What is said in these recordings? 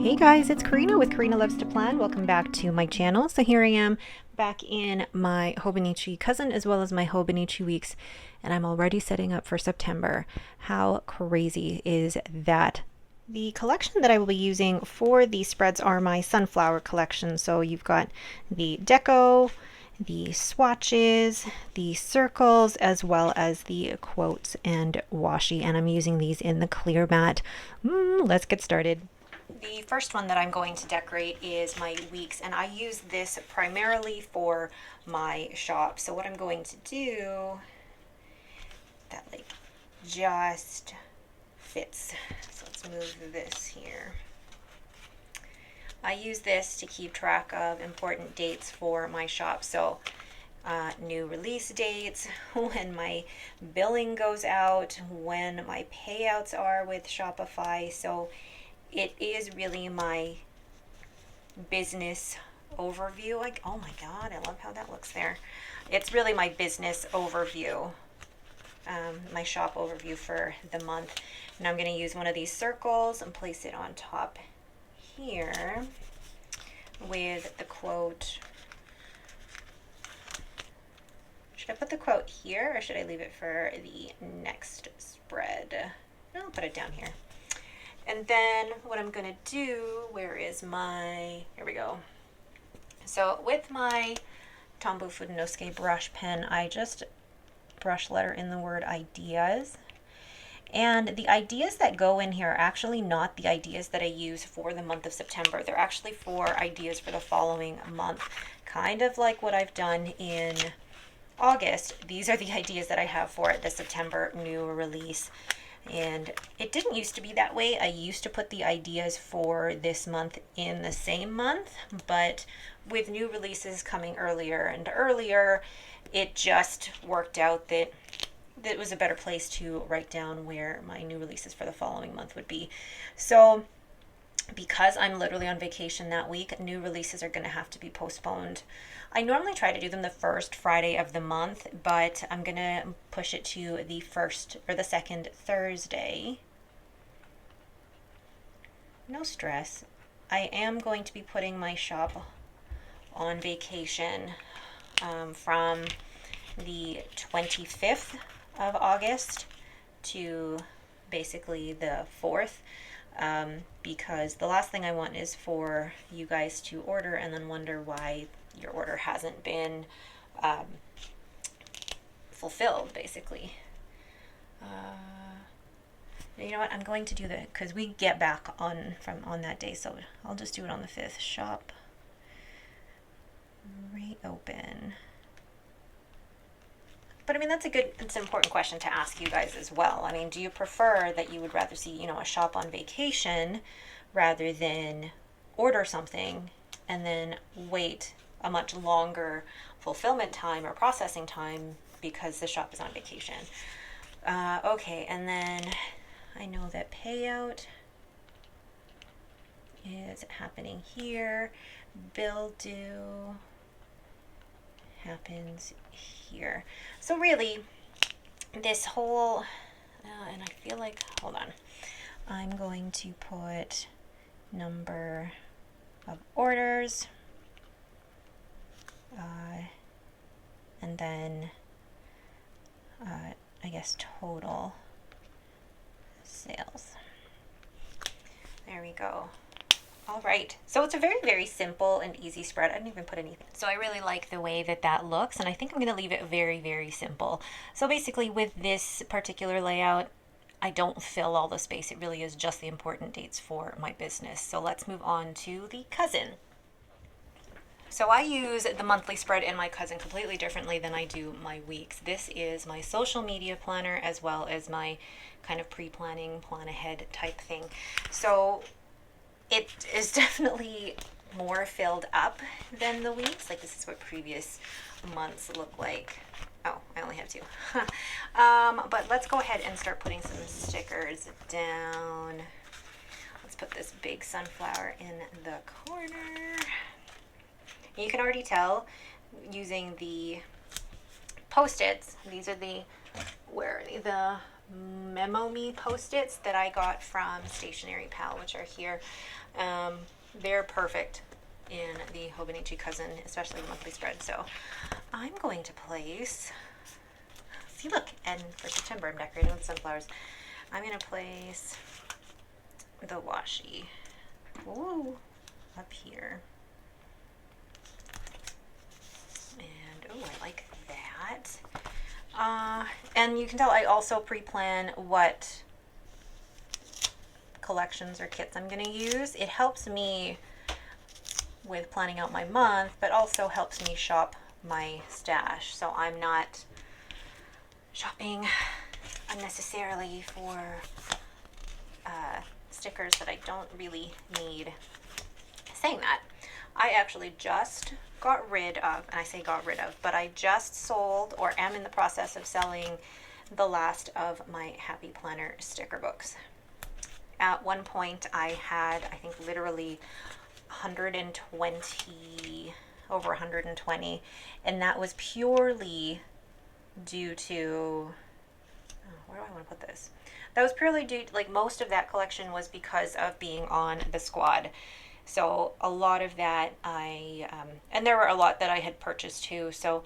Hey guys, it's Karina with Karina Loves to Plan. Welcome back to my channel. So here I am back in my Hobonichi cousin as well as my Hobonichi weeks, and I'm already setting up for September. How crazy is that? The collection that I will be using for these spreads are my sunflower collection. So you've got the deco, the swatches, the circles, as well as the quotes and washi, and I'm using these in the clear matte. Let's get started. The first one that I'm going to decorate is my weeks, and I use this primarily for my shop. So what I'm going to do, that like just fits. So let's move this here. I use this to keep track of important dates for my shop. So new release dates, when my billing goes out, when my payouts are with Shopify. So it is really my business overview. Like, oh my God, I love how that looks there. It's really my business overview, my shop overview for the month. And I'm going to use one of these circles and place it on top here with the quote. Should I put the quote here or should I leave it for the next spread? I'll put it down here. And then what I'm gonna do, where is my, here we go. So with my Tombow Fudenosuke brush pen, I just brush letter in the word ideas. And the ideas that go in here are actually not the ideas that I use for the month of September. They're actually for ideas for the following month. Kind of like what I've done in August. These are the ideas that I have for the September new release. And it didn't used to be that way. I used to put the ideas for this month in the same month, but with new releases coming earlier and earlier, it just worked out that it was a better place to write down where my new releases for the following month would be. So because I'm literally on vacation that week, new releases are going to have to be postponed. I normally try to do them the first Friday of the month, but I'm going to push it to the first or the second Thursday. No stress. I am going to be putting my shop on vacation from the 25th of August to basically the 4th. Because the last thing I want is for you guys to order and then wonder why your order hasn't been fulfilled, basically. You know what? I'm going to do that because we get back on that day, so I'll just do it on the 5th. Shop reopen. But I mean, it's an important question to ask you guys as well. I mean, do you prefer that you would rather see, a shop on vacation rather than order something and then wait a much longer fulfillment time or processing time because the shop is on vacation? Okay, and then I know that payout is happening here. Bill due happens here. So really, this whole, and I feel like, hold on, I'm going to put number of orders, and then I guess total sales. There we go. All right, so it's a very, very simple and easy spread. I didn't even put anything. So I really like the way that that looks, and I think I'm going to leave it very, very simple. So basically with this particular layout, I don't fill all the space. It really is just the important dates for my business. So let's move on to the cousin. So I use the monthly spread in my cousin completely differently than I do my weeks. This is my social media planner as well as my kind of pre-planning, plan ahead type thing. So it is definitely more filled up than the weeks. Like, this is what previous months look like. Oh, I only have 2. But let's go ahead and start putting some stickers down. Let's put this big sunflower in the corner. You can already tell using the Post-its. These are the Memo Me Post-its that I got from Stationery Pal, which are here. They're perfect in the Hobonichi Cousin, especially the monthly spread. So I'm going to place, see, look, and for September I'm decorating with sunflowers. I'm going to place the washi, ooh, up here. And, oh, I like that. And you can tell I also pre-plan what collections or kits I'm going to use. It helps me with planning out my month, but also helps me shop my stash, so I'm not shopping unnecessarily for stickers that I don't really need. Saying that, I actually just got rid of, and I say got rid of, but I just sold or am in the process of selling the last of my Happy Planner sticker books. At one point I had, I think, literally 120, over 120, and that was purely due to, where do I want to put this? That was purely due, like, most of that collection was because of being on the squad. So a lot of that and there were a lot that I had purchased too. So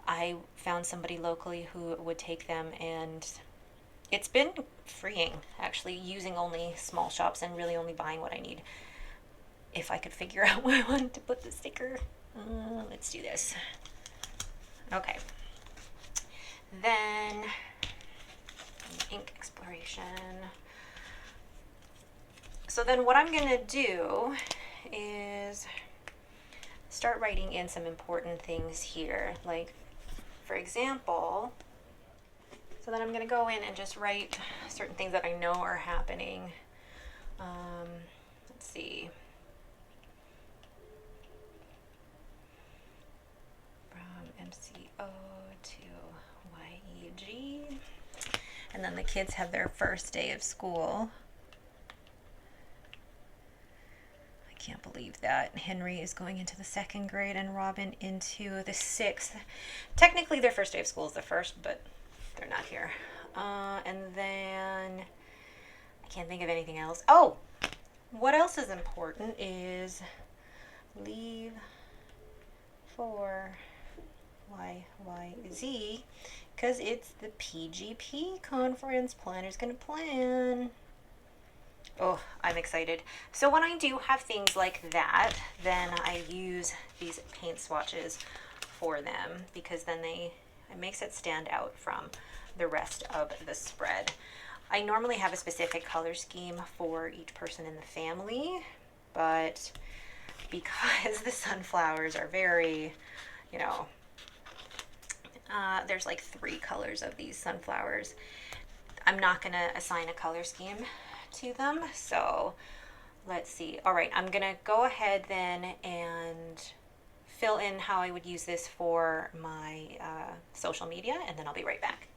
I found somebody locally who would take them, and it's been freeing, actually, using only small shops and really only buying what I need. If I could figure out where I wanted to put the sticker. Let's do this. Okay. Then ink exploration. So then what I'm going to do is start writing in some important things here. Like, for example, so then I'm going to go in and just write certain things that I know are happening. Let's see. From MCO to YEG. And then the kids have their first day of school. Can't believe that. Henry is going into the 2nd grade and Robin into the 6th. Technically their first day of school is the 1st, but they're not here. And then I can't think of anything else. Oh, what else is important is leave for YYZ, because it's the PGP conference. Planner's gonna plan. Oh, I'm excited. So when I do have things like that, then I use these paint swatches for them, because then it makes it stand out from the rest of the spread. I normally have a specific color scheme for each person in the family, but because the sunflowers are very, you know, there's like 3 colors of these sunflowers, I'm not going to assign a color scheme to them. So let's see. All right, I'm gonna go ahead then and fill in how I would use this for my social media, and then I'll be right back.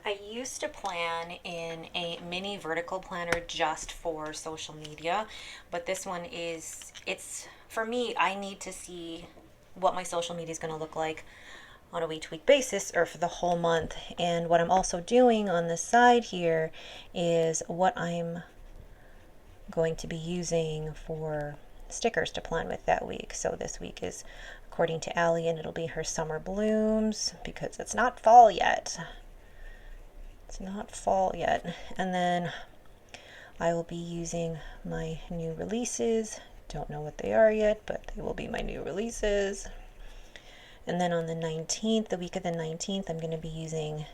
I used to plan in a mini vertical planner just for social media, but this one it's for me, I need to see what my social media is going to look like on a week-to-week basis or for the whole month. And what I'm also doing on the side here is what I'm going to be using for stickers to plan with that week. So this week is according to Allie, and it'll be her summer blooms because it's not fall yet. It's not fall yet. And then I will be using my new releases. Don't know what they are yet, but they will be my new releases. And then on the 19th, the week of the 19th, I'm going to be using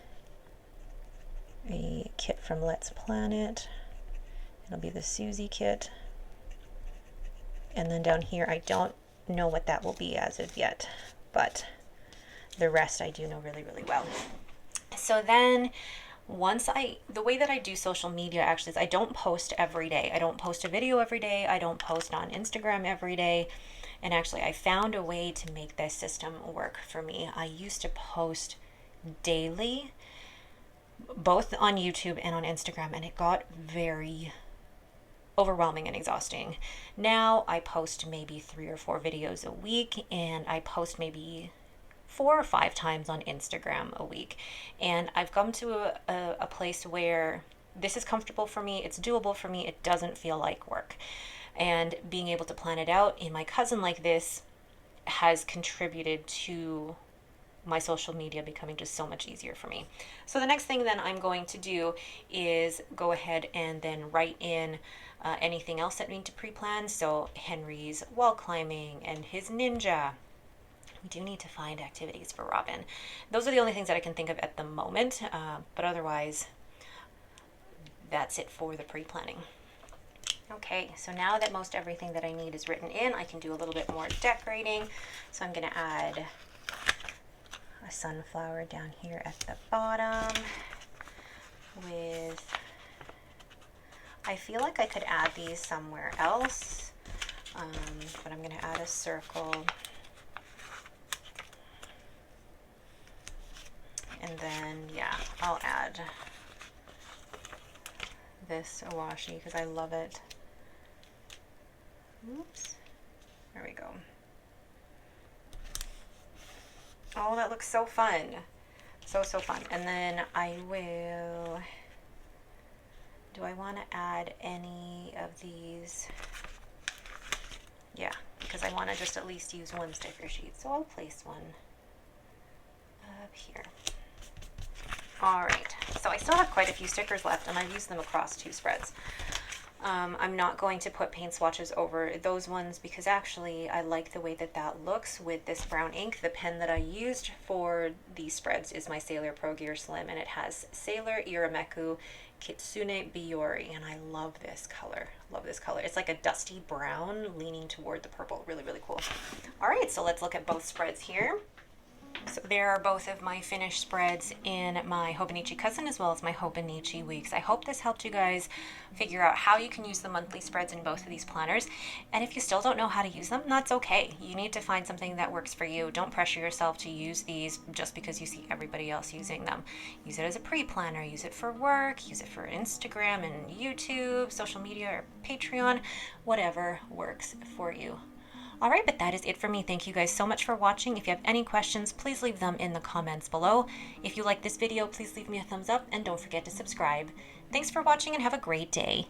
a kit from Let's Planet. It'll be the Susie kit. And then down here, I don't know what that will be as of yet, but the rest I do know really, really well. So then the way that I do social media actually is I don't post every day. I don't post a video every day. I don't post on Instagram every day. And actually, I found a way to make this system work for me. I used to post daily, both on YouTube and on Instagram, and it got very overwhelming and exhausting. Now I post maybe 3 or 4 videos a week, and I post maybe 4 or 5 times on Instagram a week. And I've come to a place where this is comfortable for me, it's doable for me, it doesn't feel like work. And being able to plan it out in my cousin like this has contributed to my social media becoming just so much easier for me. So the next thing then I'm going to do is go ahead and then write in anything else that we need to pre-plan. So Henry's wall climbing and his ninja. We do need to find activities for Robin. Those are the only things that I can think of at the moment, but otherwise that's it for the pre-planning. Okay, so now that most everything that I need is written in, I can do a little bit more decorating. So I'm going to add a sunflower down here at the bottom with, I feel like I could add these somewhere else, but I'm going to add a circle. And then, yeah, I'll add this washi because I love it. Oops, there we go. Oh, that looks so fun. So fun. And then I will, do I want to add any of these? Yeah, because I want to just at least use one sticker sheet. So I'll place one up here. All right, so I still have quite a few stickers left and I've used them across 2 spreads. I'm not going to put paint swatches over those ones because actually I like the way that that looks with this brown ink. The pen that I used for these spreads is my Sailor Pro Gear Slim, and it has Sailor Irameku Kitsune Biyori, and I love this color. Love this color. It's like a dusty brown leaning toward the purple. Really, really cool. All right, so let's look at both spreads here. So there are both of my finished spreads in my Hobonichi Cousin as well as my Hobonichi Weeks. I hope this helped you guys figure out how you can use the monthly spreads in both of these planners. And if you still don't know how to use them, that's okay. You need to find something that works for you. Don't pressure yourself to use these just because you see everybody else using them. Use it as a pre-planner, use it for work, use it for Instagram and YouTube, social media, or Patreon, whatever works for you. All right, but that is it for me. Thank you guys so much for watching. If you have any questions, please leave them in the comments below. If you like this video, please leave me a thumbs up and don't forget to subscribe. Thanks for watching and have a great day.